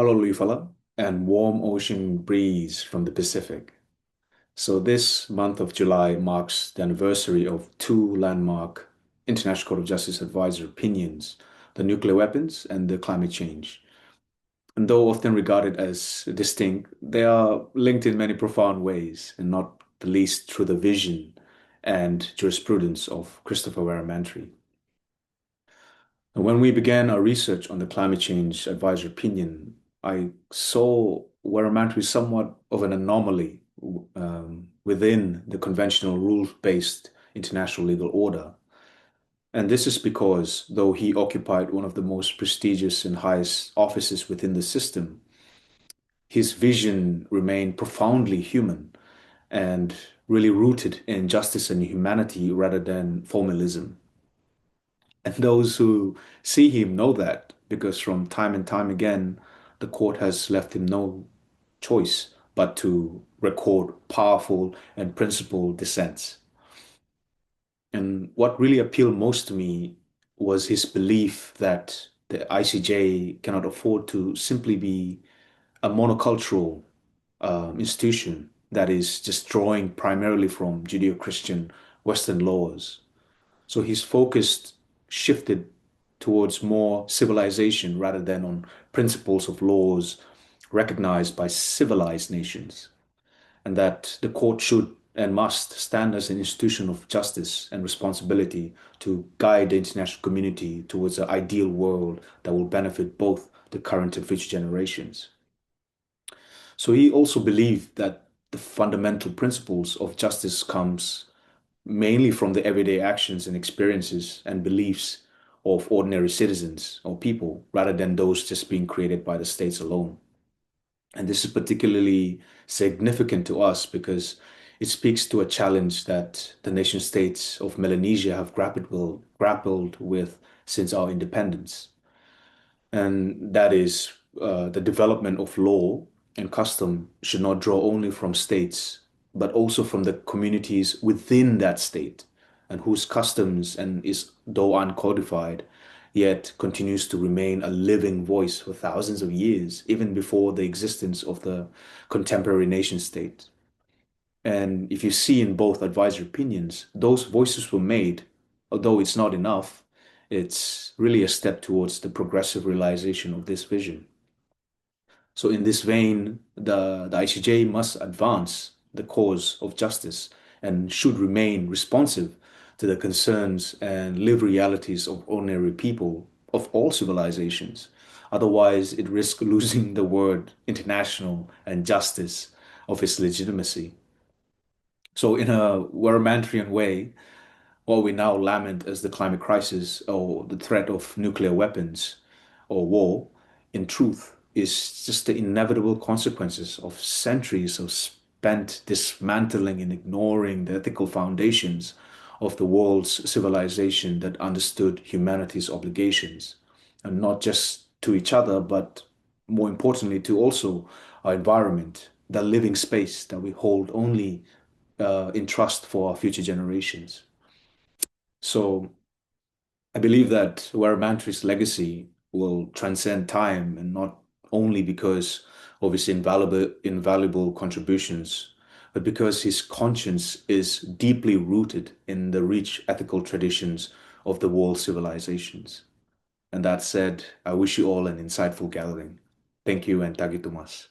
Hello, Luifala, and warm ocean breeze from the Pacific. So this month of July marks the anniversary of two landmark International Court of Justice advisor opinions, the nuclear weapons and the climate change. And though often regarded as distinct, they are linked in many profound ways, and not the least through the vision and jurisprudence of Christopher Weeramantry. And when we began our research on the climate change advisor opinion, I saw Weeramantry somewhat of an anomaly within the conventional rules-based international legal order. And this is because, though he occupied one of the most prestigious and highest offices within the system, his vision remained profoundly human and really rooted in justice and humanity rather than formalism. And those who see him know that because from time and time again, the court has left him no choice but to record powerful and principled dissents. And what really appealed most to me was his belief that the ICJ cannot afford to simply be a monocultural institution that is just drawing primarily from Judeo-Christian Western laws. So his focus shifted towards more civilization rather than on principles of laws recognized by civilized nations, and that the court should and must stand as an institution of justice and responsibility to guide the international community towards an ideal world that will benefit both the current and future generations. So he also believed that the fundamental principles of justice comes mainly from the everyday actions and experiences and beliefs of ordinary citizens or people rather than those just being created by the states alone. And this is particularly significant to us because it speaks to a challenge that the nation states of Melanesia have grappled with since our independence. And that is the development of law and custom should not draw only from states, but also from the communities within that state, and whose customs and is, though uncodified, yet continues to remain a living voice for thousands of years, even before the existence of the contemporary nation state. And if you see in both advisory opinions, those voices were made, although it's not enough, it's really a step towards the progressive realization of this vision. So in this vein, the ICJ must advance the cause of justice and should remain responsive to the concerns and lived realities of ordinary people of all civilizations. Otherwise, it risks losing the word international and justice of its legitimacy. So in a Weremantrian way, what we now lament as the climate crisis or the threat of nuclear weapons or war, in truth, is just the inevitable consequences of centuries of spent dismantling and ignoring the ethical foundations of the world's civilization that understood humanity's obligations, and not just to each other, but more importantly to also our environment, the living space that we hold only in trust for our future generations. So I believe that Weramantry's legacy will transcend time, and not only because of his invaluable contributions, but because his conscience is deeply rooted in the rich ethical traditions of the world's civilizations. And that said, I wish you all an insightful gathering. Thank you and tagi tumas.